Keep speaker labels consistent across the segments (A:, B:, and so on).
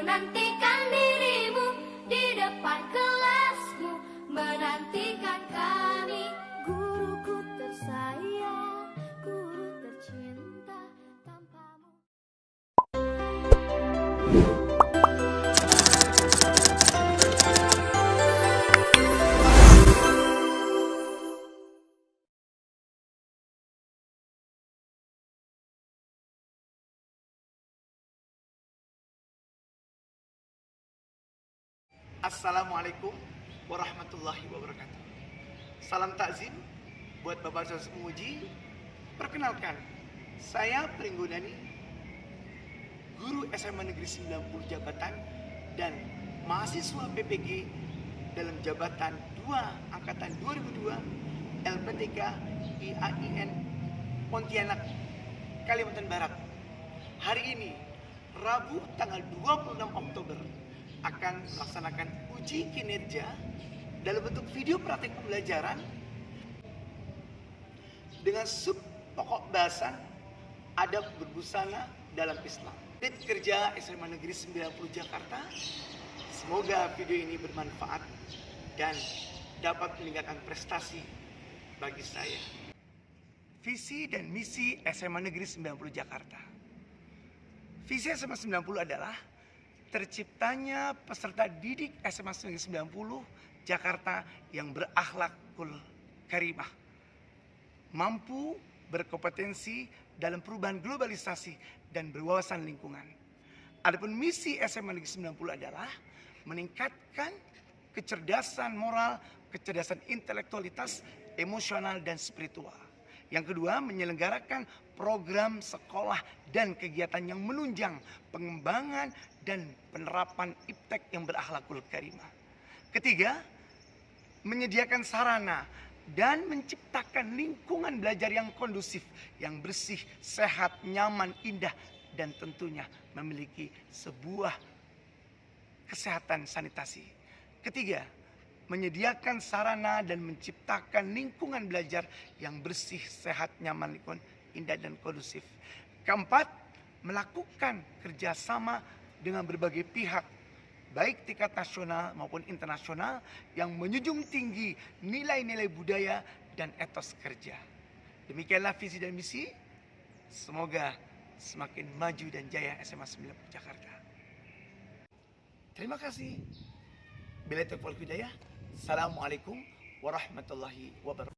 A: menantikan dirimu di depan kelasmu, menantikan kami. Guruku tersayang, guru tercinta, tanpamu.
B: Assalamualaikum warahmatullahi wabarakatuh. Salam takzim buat Bapak Saudara Penguji. Perkenalkan, saya Pringgondani, guru SMA Negeri 90 Jabatan dan mahasiswa PPG dalam Jabatan 2 Angkatan 2002 LPTK IAIN Pontianak, Kalimantan Barat. Hari ini, Rabu tanggal 26 Oktober, akan melaksanakan uji kinerja dalam bentuk video praktik pembelajaran dengan sub pokok bahasan adab berbusana dalam Islam. Unit kerja SMA Negeri 90 Jakarta. Semoga video ini bermanfaat dan dapat meningkatkan prestasi bagi saya. Visi dan misi SMA Negeri 90 Jakarta. Visi SMA 90 adalah terciptanya peserta didik SMA Negeri 90 Jakarta yang berakhlakul karimah, mampu berkompetensi dalam perubahan globalisasi dan berwawasan lingkungan. Adapun misi SMA Negeri 90 adalah meningkatkan kecerdasan moral, kecerdasan intelektualitas, emosional, dan spiritual. Yang kedua, menyelenggarakan program sekolah dan kegiatan yang menunjang pengembangan dan penerapan iptek yang berakhlakul karimah. Ketiga, menyediakan sarana dan menciptakan lingkungan belajar yang kondusif, yang bersih, sehat, nyaman, indah, dan tentunya memiliki sebuah kesehatan sanitasi. Ketiga, menyediakan sarana dan menciptakan lingkungan belajar yang bersih, sehat, nyaman, lingkungan indah dan kondusif. Keempat, melakukan kerjasama dengan berbagai pihak, baik tingkat nasional maupun internasional, yang menjunjung tinggi nilai-nilai budaya dan etos kerja. Demikianlah visi dan misi. Semoga semakin maju dan jaya SMA 90 Jakarta. Terima kasih. Bila taufiq wal hidayah. Assalamualaikum warahmatullahi wabarakatuh.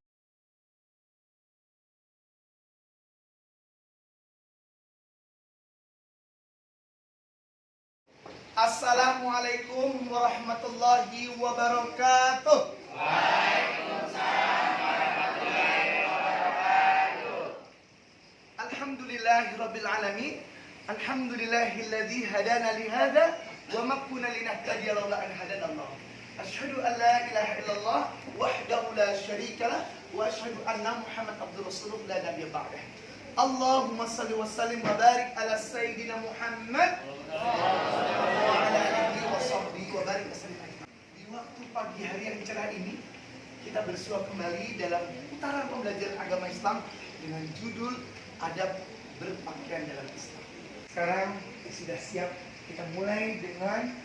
B: Assalamualaikum warahmatullahi wabarakatuh.
C: Waalaikumsalam warahmatullahi wabarakatuh.
B: Alhamdulillahirabbil alamin. Alhamdulillahilladzi hadana li hadza wa ma kunna linahtadiya laula an hadana Allah. Asyhadu an la ilaha illallah wahdahu la syarika lah wa asyhadu anna Muhammad abdur rasulullah la nabiyya ba'dah. Allahumma salli wa sallim wa barik ala sayyidina Muhammad wa ala alihi wa sahbihi wa barik wasallam. Di waktu pagi hari yang cerah ini, kita bersua kembali dalam putaran pembelajaran agama Islam dengan judul Adab Berpakaian dalam Islam. Sekarang sudah siap, kita mulai dengan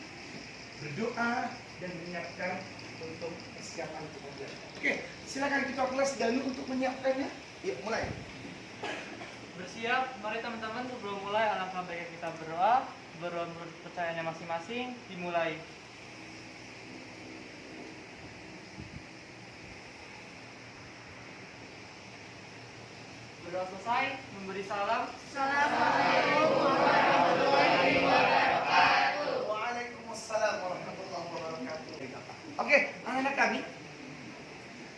B: berdoa dan menyiapkan untuk persiapan pembelajaran. Oke, silakan kita kelas dahulu untuk menyiapkannya. Yuk, mulai.
D: Bersiap, mari teman-teman sebelum mulai alangkah baiknya kita berdoa. Berdoa menurut percayaannya masing-masing, dimulai. Berdoa selesai, memberi salam.
A: Assalamualaikum warahmatullahi wabarakatuh.
B: Waalaikumsalam warahmatullahi wabarakatuh. Oke, anak-anak kami,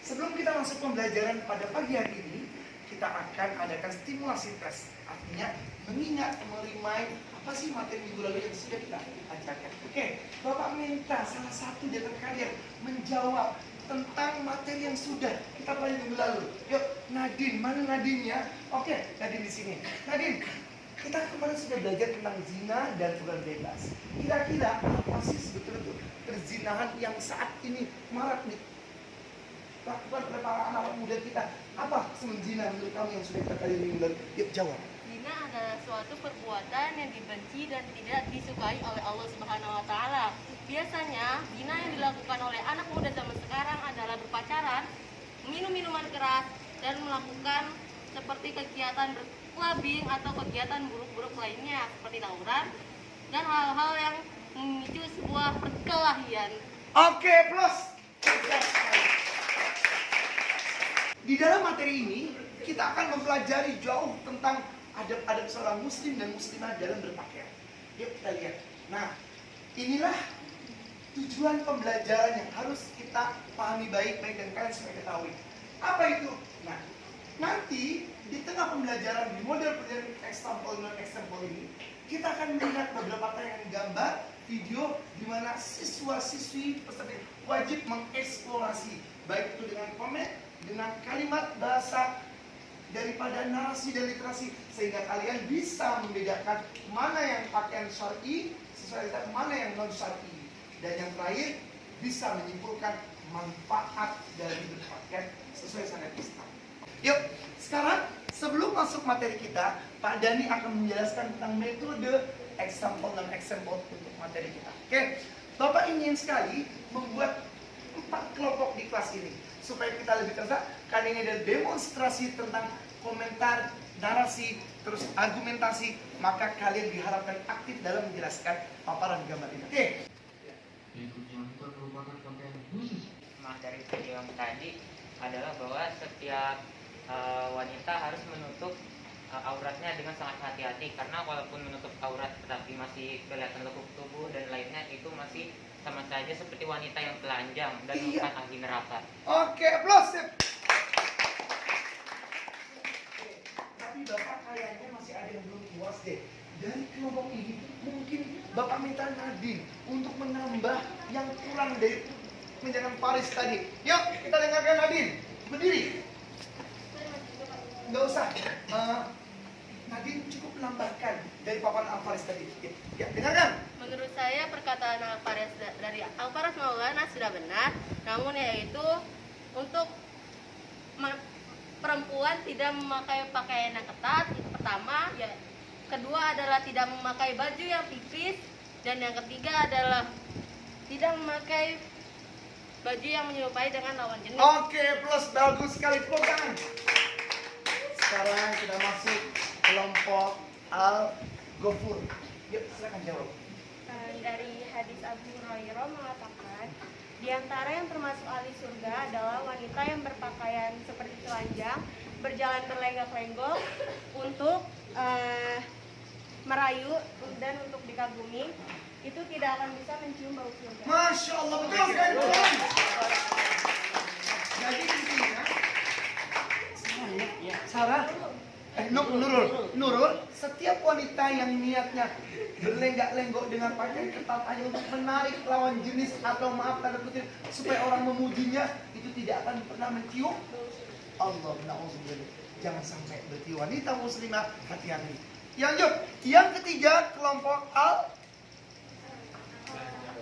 B: sebelum kita masuk pembelajaran pada pagi hari ini, kita akan adakan stimulasi tes. Artinya mengingat, merimain apa sih materi minggu lalu yang sudah kita ajarkan. Oke, Bapak minta salah satu dari kalian menjawab tentang materi yang sudah kita pelajari minggu lalu. Yuk, Nadine, mana Nadine-nya? Oke, Nadine di sini. Nadine, kita kemarin sudah belajar tentang zina dan hubungan bebas. Kira-kira apa sih sebetulnya itu perzinahan yang saat ini marak nih lakukan oleh para anak muda kita? Apa zina menurut kamu yang sudah kita pelajari minggu lalu? Yuk, jawab.
A: Zina
E: Zina adalah suatu perbuatan yang dibenci dan tidak disukai oleh Allah Subhanahu wa taala. Biasanya, zina yang dilakukan oleh anak muda zaman sekarang adalah berpacaran, minum minuman keras, dan melakukan seperti kegiatan berkelabing atau kegiatan buruk-buruk lainnya seperti tawuran dan hal-hal yang memicu sebuah perkelahian.
B: Oke, plus. Di dalam materi ini, kita akan mempelajari jauh tentang adab-adab seorang muslim dan muslimah dalam berpakaian. Yuk kita lihat. Nah, inilah tujuan pembelajaran yang harus kita pahami baik-baik dan kalian semua ketahui. Apa itu? Nah, nanti di tengah pembelajaran di model pembelajaran example non example ini, kita akan melihat beberapa tayangan gambar, video di mana siswa-siswi peserta wajib mengeksplorasi baik itu dengan komen, dengan kalimat bahasa daripada narasi dan literasi sehingga kalian bisa membedakan mana yang pakaian syar'i sesuai dengan mana yang non syar'i dan yang terakhir bisa menyimpulkan manfaat dari berpakaian sesuai syariat Islam. Yuk, sekarang sebelum masuk materi kita, Pak Dani akan menjelaskan tentang metode example dan example untuk materi kita. Oke, Bapak ingin sekali membuat 4 kelompok di kelas ini supaya kita lebih terasa. Kali ini ada demonstrasi tentang komentar, narasi, terus argumentasi. Maka kalian diharapkan aktif dalam menjelaskan paparan gambar ini. Oke.
F: Dari video yang tadi adalah bahwa setiap wanita harus menutup auratnya dengan sangat hati-hati karena walaupun menutup aurat tetapi masih kelihatan lekuk tubuh dan lainnya itu masih sama saja seperti wanita yang telanjang dan bukan ahli neraka.
B: Oke, plus. Tapi Bapak kayaknya masih ada yang belum puas deh. Dari kelompok ini mungkin Bapak minta Nadine untuk menambah yang kurang dari menjangan Faris tadi. Yuk, kita dengarkan Nadine. Berdiri. Nggak usah. Nadine cukup menambahkan dari paparan Al-Faris tadi. Ya, dengarkan.
E: Menurut saya perkataan Al-Faris dari Al-Faris Maulana sudah benar, namun yaitu untuk perempuan tidak memakai pakaian yang ketat, itu pertama, ya. Kedua adalah tidak memakai baju yang tipis, dan yang ketiga adalah tidak memakai baju yang menyerupai dengan lawan jenis.
B: Oke, plus bagus sekali, tepuk tangan. Sekarang kita masuk kelompok Al-Ghafur. Yuk, silakan jawab.
G: Dari hadis Abu Hurairah mengatakan, di antara yang termasuk ahli surga adalah wanita yang berpakaian seperti telanjang, berjalan berlenggak-lenggok untuk merayu dan untuk dikagumi, itu tidak akan bisa mencium bau surga.
B: Masya Allah, betul sekali. Jadi intinya, Sarah, Nurul, setiap wanita yang niatnya berlenggak-lenggok dengan pakaian ketat hanya untuk menarik lawan jenis atau maaf tanda kutip supaya orang memujinya, itu tidak akan pernah mencium Allah. Na'udzubillah. Jangan sampai berarti wanita muslimah hati-hati. Lanjut, yang ketiga kelompok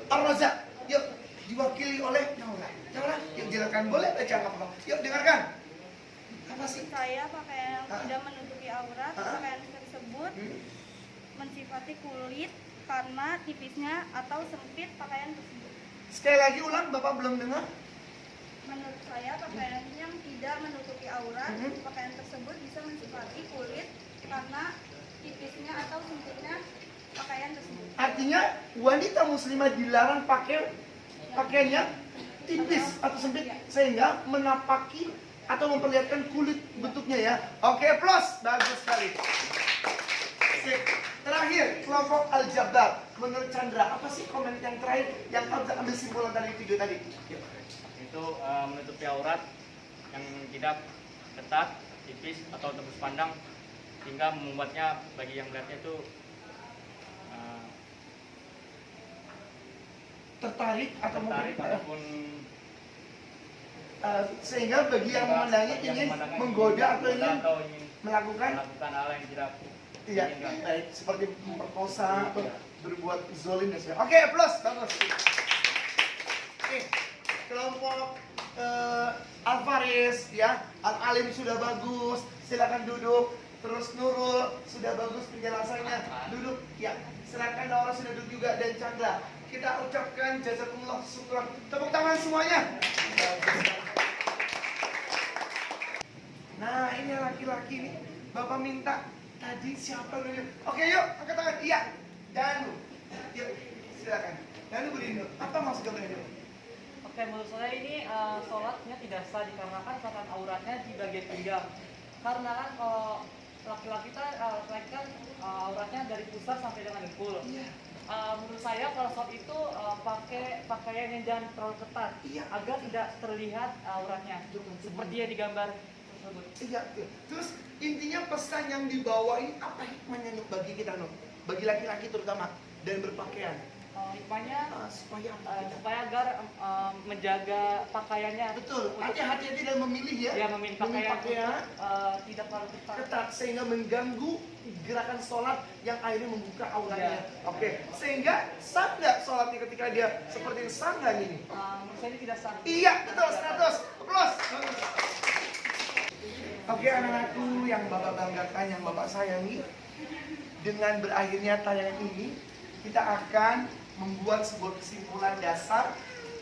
B: Al-Raza. Yuk, diwakili oleh Naura. Naura, yuk jelaskan, boleh baca apa-apa. Yuk dengarkan. Apa sih?
G: Saya pakaian yang tidak menutupi aurat, pakaian tersebut mensifati kulit karena tipisnya atau sempit pakaian tersebut.
B: Sekali lagi ulang, Bapak belum dengar.
G: Menurut saya pakaian yang tidak menutupi aurat, pakaian tersebut bisa mensifati kulit karena tipisnya atau sempitnya pakaian tersebut.
B: Artinya wanita muslimah dilarang pakai pakaian yang tipis atau sempit sehingga menapaki atau memperlihatkan kulit bentuknya ya. Oke, plus. Bagus sekali. Sip. Terakhir, kelompok Al-Jabbar. Menurut Chandra, apa sih komen yang terakhir yang kamu bisa ambil simpulan dari video tadi? Yuk.
H: Itu menutupi aurat yang tidak ketat, tipis atau tembus pandang sehingga membuatnya bagi yang melihatnya itu
B: tertarik atau
H: tertarik
B: mungkin
H: ataupun
B: sehingga bagi yang memandangnya ingin menggoda atau ingin melakukan
H: hal yang tidak
B: iya,
H: diinginkan.
B: baik seperti memperkosa atau berbuat zolim dan sebagainya. Oke, plus, bagus. Oke, kelompok Al-Faris ya, Al-Alim sudah bagus, silakan duduk. Terus Nurul, sudah bagus penjelasannya. Duduk, ya. Silakan Laura sudah duduk juga dan Chandra. Kita ucapkan jazakumullah syukran. Tepuk tangan semuanya. Nah, ini laki-laki nih. Bapak minta tadi siapa dulu? Oke, yuk, angkat tangan. Iya. Danu. Yuk, silakan. Danu berdiri dulu. Apa maksud Danu?
D: Oke, menurut saya ini sholatnya tidak sah dikarenakan kelihatan auratnya di bagian pinggang. Karena kan kalau laki-laki kan auratnya dari pusar sampai dengan dengkul.
B: Iya.
D: Menurut saya kalau sholat itu pakai pakaian yang jangan terlalu ketat,
B: Iya.
D: agar tidak terlihat auratnya. Seperti yang digambar tersebut.
B: Iya. Terus intinya pesan yang dibawa ini apa hikmahnya Nuk, bagi kita Nuk? Bagi laki-laki terutama dan berpakaian.
D: Hikmahnya
B: Supaya apa kita?
D: supaya agar menjaga pakaiannya.
B: Betul.
D: Untuk-
B: Hati-hati dalam memilih ya.
D: Ya, memilih pakaian
B: pakaian
D: tidak terlalu ketat.
B: ketat sehingga mengganggu gerakan sholat yang akhirnya membuka auratnya.
D: Ya.
B: Oke. Sehingga sah nggak sholatnya ketika dia seperti ini? Sah nggak ini?
D: Menurut saya ini tidak sah.
B: Iya, betul, 100. Aplaus. Bagus. Oke, anak-anakku yang Bapak banggakan, yang Bapak sayangi, dengan berakhirnya tayangan ini, kita akan membuat sebuah kesimpulan dasar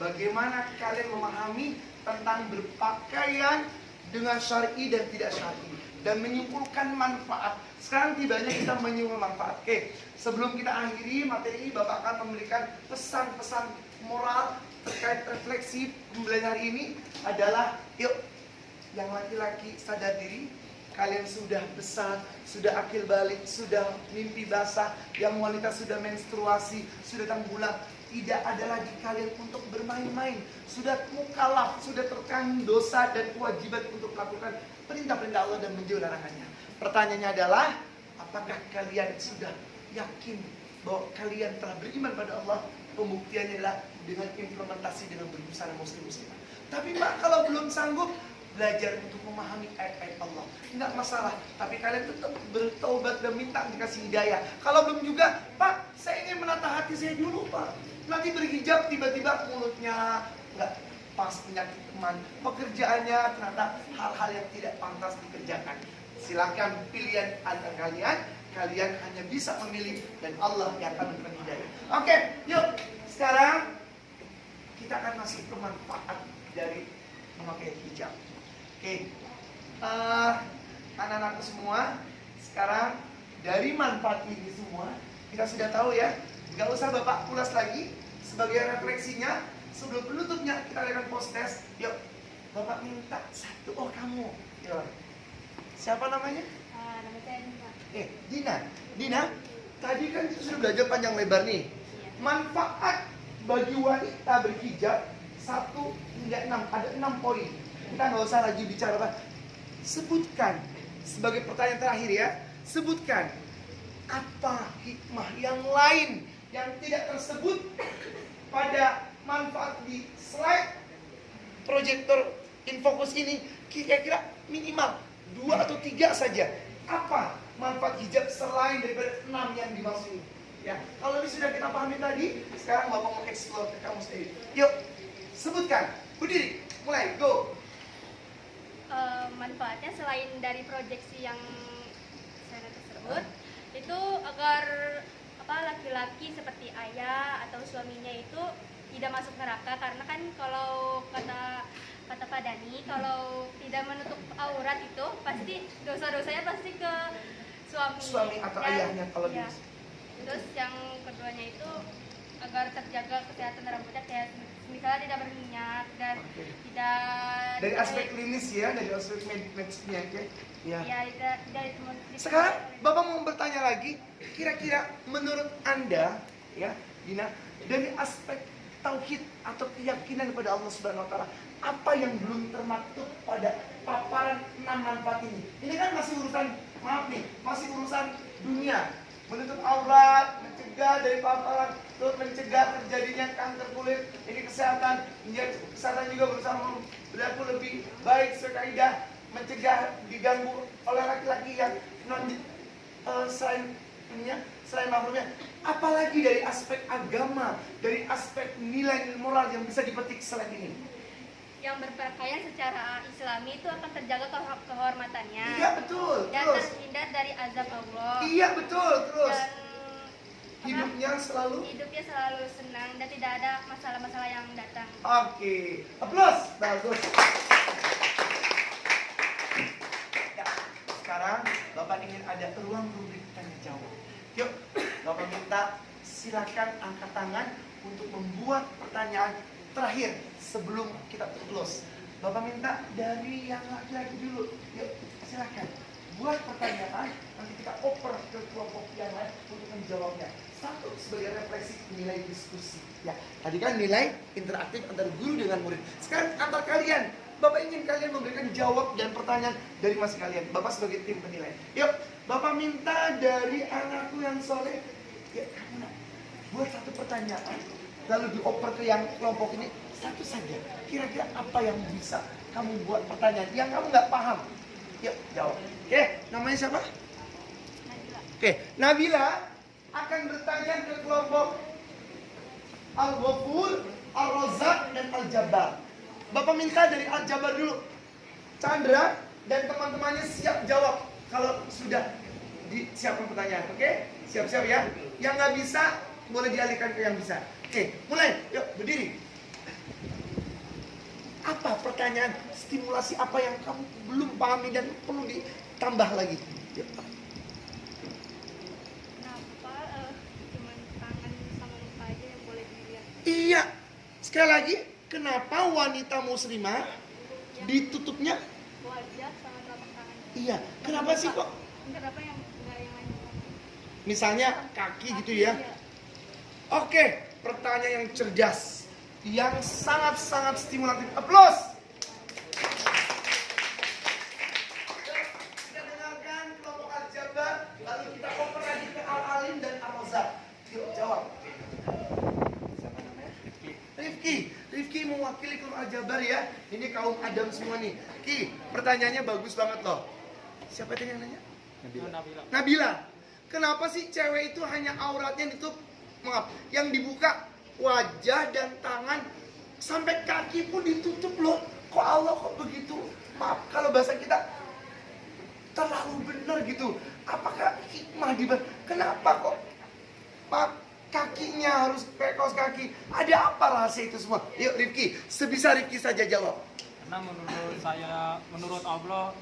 B: bagaimana kalian memahami tentang berpakaian dengan syar'i dan tidak syar'i dan menyimpulkan manfaat. Sekarang tibanya kita menyimpulkan manfaat. Oke, sebelum kita akhiri materi ini, Bapak akan memberikan pesan-pesan moral terkait refleksi pembelajaran hari ini adalah, yuk, yang laki-laki sadar diri, kalian sudah besar, sudah akil balik, sudah mimpi basah, yang wanita sudah menstruasi, sudah tanggulang. Tidak ada lagi kalian untuk bermain-main. Sudah mukallaf, sudah terkandung dosa dan kewajiban untuk melakukan perintah-perintah Allah dan menjauhi larangannya. Pertanyaannya adalah, apakah kalian sudah yakin bahwa kalian telah beriman pada Allah? Pembuktiannya adalah dengan implementasi dengan berbusana muslim-muslimah. Tapi Pak, kalau belum sanggup, belajar untuk memahami ayat-ayat Allah, enggak masalah. Tapi kalian tetap bertaubat dan minta dikasih hidayah. Kalau belum juga, Pak, saya ingin menata hati saya dulu, Pak. Nanti berhijab tiba-tiba mulutnya enggak pas, penyakit teman, pekerjaannya ternyata hal-hal yang tidak pantas dikerjakan. Silakan pilihan antara kalian. Kalian hanya bisa memilih dan Allah yang akan memberikan hidayah. Oke, yuk. Sekarang kita akan masih ke manfaat dari memakai hijab. Oke, anak-anakku semua, sekarang dari manfaat ini semua kita sudah tahu ya. Gak usah Bapak ulas lagi. Sebagai refleksinya, sebelum penutupnya kita akan post test. Yuk, Bapak minta satu. Oh, kamu. Yuk. Siapa namanya?
A: Nama saya Dina.
B: Dina. Dina, tadi kan kita sudah belajar panjang lebar nih. Manfaat bagi wanita berhijab 1 hingga 6. Ada 6 poin. Kita nggak usah lagi bicara apa. Sebutkan sebagai pertanyaan terakhir ya. Sebutkan apa hikmah yang lain yang tidak tersebut pada manfaat di slide proyektor infocus ini. Kira-kira minimal 2 atau 3 saja. Apa manfaat hijab selain daripada 6 yang dimaksud ini? Ya, kalau ini sudah kita pahami tadi, sekarang Bapak mau explore ke kamu sendiri. Yuk, sebutkan. Berdiri, mulai, go.
A: Manfaatnya selain dari proyeksi yang saya tersebut, itu agar laki-laki seperti ayah atau suaminya itu tidak masuk neraka, karena kan kalau kata Pak Dani, kalau tidak menutup aurat itu pasti dosa-dosanya pasti ke
B: Suami atau ayahnya kalau
A: ya.
B: bisa.
A: Terus yang keduanya itu agar terjaga kesehatan rambutnya, kayak misalnya tidak berminyak dan tidak
B: Dari aspek klinis ya, dari aspek medisnya ya.
A: ya tidak
B: Sekarang Bapak mau bertanya lagi, kira-kira menurut Anda ya, Dina, dari aspek tauhid atau keyakinan kepada Allah Subhanahu wa taala, apa yang belum termaktub pada paparan 6 manfaat ini? Ini kan masih urusan, maaf nih, masih urusan dunia. Menutup aurat, mencegah dari paparan, terus mencegah terjadinya kanker kulit, ini kesehatan, kesehatan juga berusaha berlaku lebih baik sesuai kaidah, mencegah diganggu oleh laki-laki yang selain mahramnya. Apalagi dari aspek agama, dari aspek nilai moral yang bisa dipetik selain ini.
A: yang berpakaian secara islami itu akan terjaga kehormatannya
B: Iya betul,
A: dan
B: terus
A: terhindar dari
B: Iya betul, terus
A: Dan
B: hidupnya selalu.
A: hidupnya selalu senang dan tidak ada masalah-masalah yang datang.
B: Oke, aplaus, bagus. Ya, sekarang Bapak ingin ada ruang rubrik tanya jawab. Yuk, Bapak minta silakan angkat tangan untuk membuat pertanyaan terakhir sebelum kita close. Bapak minta dari yang laki-laki dulu. Yuk, silakan. Buat pertanyaan, nanti kita oper ke kelompok yang lain untuk menjawabnya. Satu, sebagai refleksi nilai diskusi. Ya, tadi kan nilai interaktif antara guru dengan murid. Sekarang antar kalian. Bapak ingin kalian memberikan jawab dan pertanyaan dari masing kalian. Bapak sebagai tim penilai. Yuk, Bapak minta dari anakku yang soleh. Ya, kamu nak buat satu pertanyaan, lalu dioper ke yang kelompok ini. Satu saja. Kira-kira apa yang bisa kamu buat pertanyaan yang kamu nggak paham? Yuk, jawab. Oke, namanya siapa?
A: Nabila.
B: Oke, Nabila akan bertanya ke kelompok Al-Ghafur, Al-Razak, dan Al-Jabbar. Bapak minta dari Al-Jabbar dulu. Chandra dan teman-temannya siap jawab kalau sudah disiapkan pertanyaan. Oke, siap-siap ya. Yang nggak bisa boleh dialihkan ke yang bisa. Oke, mulai. Yuk, berdiri. Apa pertanyaan, stimulasi apa yang kamu belum pahami dan perlu ditambah lagi? Yuk.
A: Kenapa cuma tangan sama muka aja yang boleh dilihat?
B: Iya, sekali lagi, kenapa wanita muslimah ditutupnya?
A: Wajah sama telapak tangan.
B: Iya, kenapa sih kok?
A: Kenapa yang enggak yang lain?
B: Misalnya kaki gitu ya.
A: Iya.
B: Oke, pertanyaan yang cerdas, yang sangat-sangat stimulatif. Aplaus. Kita dengarkan kelompok Al-Jabbar, lalu kita oper lagi ke Al-Alim dan Al-Razak. Yuk, jawab. Siapa namanya? Rifki mewakili kelompok Al-Jabbar ya. Ini kaum Adam semua nih. Ki, pertanyaannya bagus banget loh. Siapa tadi yang nanya? Nabila. Kenapa sih cewek itu hanya auratnya ditutup? Maaf, yang dibuka wajah dan tangan sampai kaki pun ditutup loh. Kok Allah kok begitu? Maaf kalau bahasa kita terlalu benar gitu. Apakah hikmah di kenapa kok maaf kakinya harus pakai kaos kaki? Ada apa rahasia itu semua? Yuk Rifki, sebisa Rifki saja jawab.
I: Karena menurut Allah,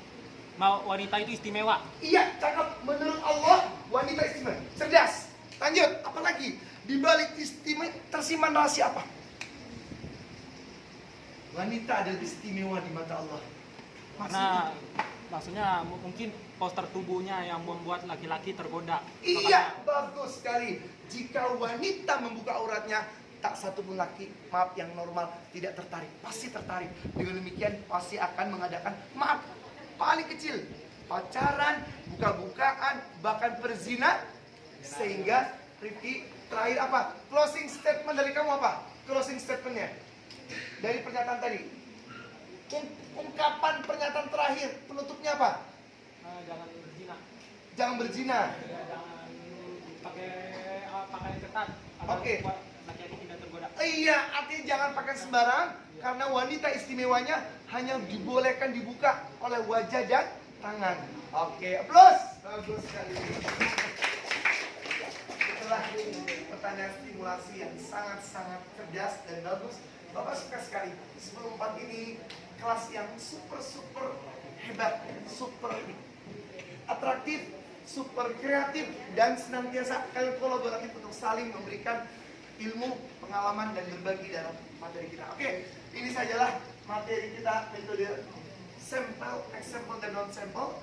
I: wanita itu istimewa.
B: Iya, cakep. Menurut Allah, wanita istimewa. Cerdas. Lanjut, apa lagi? Di balik istimewa tersimpan rahasia apa? Wanita adalah istimewa di mata Allah.
I: Karena maksudnya mungkin poster tubuhnya yang membuat laki-laki tergoda.
B: Iya, bagus sekali. Jika wanita membuka auratnya, tak satu pun laki, maaf yang normal, tidak tertarik. Pasti tertarik. Dengan demikian pasti akan mengadakan, maaf, paling kecil, pacaran, buka-bukaan, bahkan perzina. Sehingga Rifki, terakhir apa? Closing statement dari kamu apa? Closing statementnya dari pernyataan tadi. Ungkapan pernyataan terakhir, penutupnya apa?
I: Jangan berzina.
B: Jangan berzina.
I: Jangan pakai pakaian ketat.
B: Oke.
I: Laki-laki tidak tergoda.
B: Iya, artinya jangan pakai sembarang. Karena wanita istimewanya hanya dibolehkan dibuka oleh wajah dan tangan. Oke, aplaus. Bagus sekali. Setelah pertanyaan stimulasi yang sangat-sangat cerdas dan bagus, Bapak suka sekali. Sebelum pagi ini kelas yang super hebat, super atraktif, super kreatif, dan senantiasa kalian kolaboratif untuk saling memberikan ilmu, pengalaman, dan berbagi dalam materi kita. Oke, ini sajalah materi kita, metode sampel, example, dan non-sampel.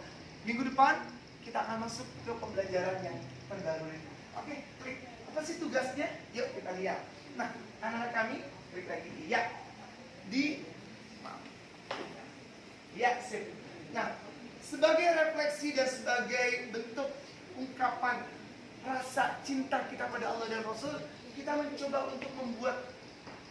B: Minggu depan kita akan masuk ke pembelajaran yang terbaru ini. Oke, klik. Apa sih tugasnya? Yuk kita lihat. Nah, anak-anak kami, klik lagi. Ya, ya, sip. Nah, sebagai refleksi dan sebagai bentuk ungkapan rasa cinta kita pada Allah dan Rasul, kita mencoba untuk membuat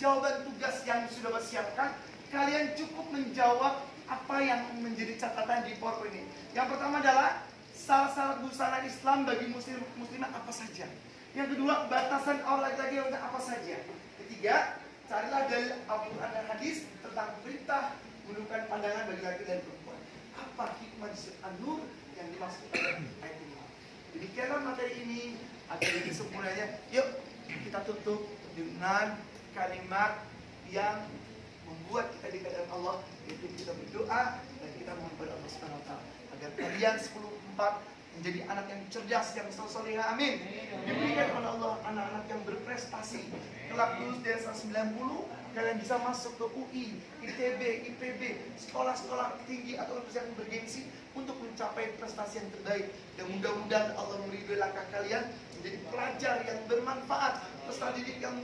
B: jawaban tugas yang sudah Bapak siapkan. Kalian cukup menjawab apa yang menjadi catatan di PowerPoint ini. Yang pertama adalah syarat busana Islam bagi muslimah apa saja. Yang kedua, batasan aurat laki-laki untuk apa saja. Ketiga, carilah dalil Al-Quran dan hadis tentang perintah menundukkan pandangan bagi laki dan perempuan. Apa hikmah di An-Nur yang dimaksud pada ayat ini? Demikian dalam materi ini agar lebih sempurnanya, yuk kita tutup dengan kalimat yang membuat kita dekat dengan Allah, yaitu kita berdoa dan kita mohon kepada Allah Subhanahu wa taala agar kalian 10/4 menjadi anak yang cerdas, yang soleh, amin. Diberikan oleh Allah anak-anak yang berprestasi. Kelak lulus dari 190, kalian bisa masuk ke UI, ITB, IPB, sekolah-sekolah tinggi atau universitas yang bergengsi untuk mencapai prestasi yang terbaik. Dan mudah-mudahan Allah meridhoi langkah kalian menjadi pelajar yang bermanfaat, peserta didik yang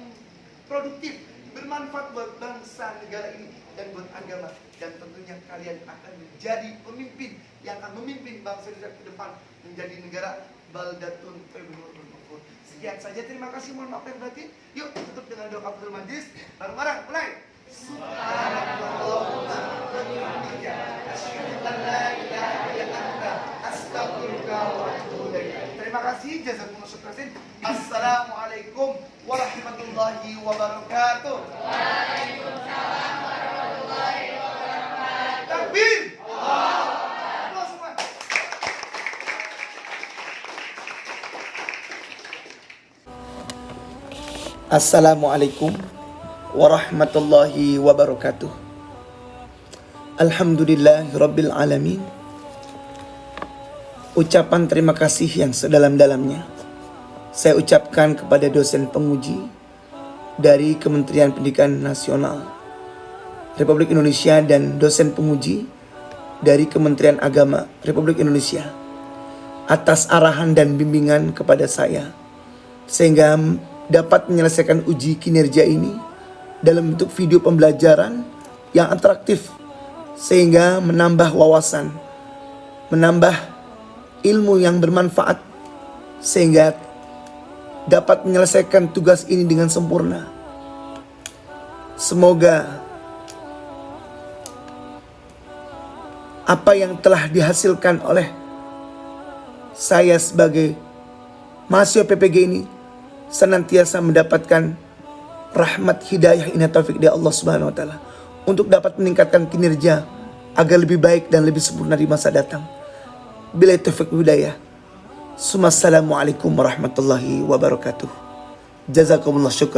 B: produktif, bermanfaat buat bangsa negara ini dan buat agama. Dan tentunya kalian akan menjadi pemimpin yang akan memimpin bangsa Indonesia ke depan menjadi negara baldatun thayyibun makmur. Sekian saja, terima kasih, mohon maaf lahir batin. Yuk tutup dengan doa kafaratul majlis bareng-bareng, mulai. Subhanallahumma wa bihamdika asyhadu an la ilaha illa anta astaghfiruka wa atubu ilaik. Terima kasih, jazakumullah khairan. Assalamualaikum warahmatullahi wabarakatuh. Waalaikumsalam warahmatullahi wabarakatuh. Takbir. Allah semua. Assalamualaikum warahmatullahi wabarakatuh. Alhamdulillahirabbil alamin. Ucapan terima kasih yang sedalam-dalamnya saya ucapkan kepada dosen penguji dari Kementerian Pendidikan Nasional Republik Indonesia dan dosen penguji dari Kementerian Agama Republik Indonesia atas arahan dan bimbingan kepada saya sehingga dapat menyelesaikan uji kinerja ini dalam bentuk video pembelajaran yang interaktif sehingga menambah wawasan, menambah ilmu yang bermanfaat sehingga dapat menyelesaikan tugas ini dengan sempurna. Semoga apa yang telah dihasilkan oleh saya sebagai mahasiswa PPG ini senantiasa mendapatkan rahmat, hidayah, inayah, taufik dari Allah Subhanahu wa taala untuk dapat meningkatkan kinerja agar lebih baik dan lebih sempurna di masa datang. Bila taufik hidayah. Assalamualaikum warahmatullahi wabarakatuh. Jazakumullah syukran.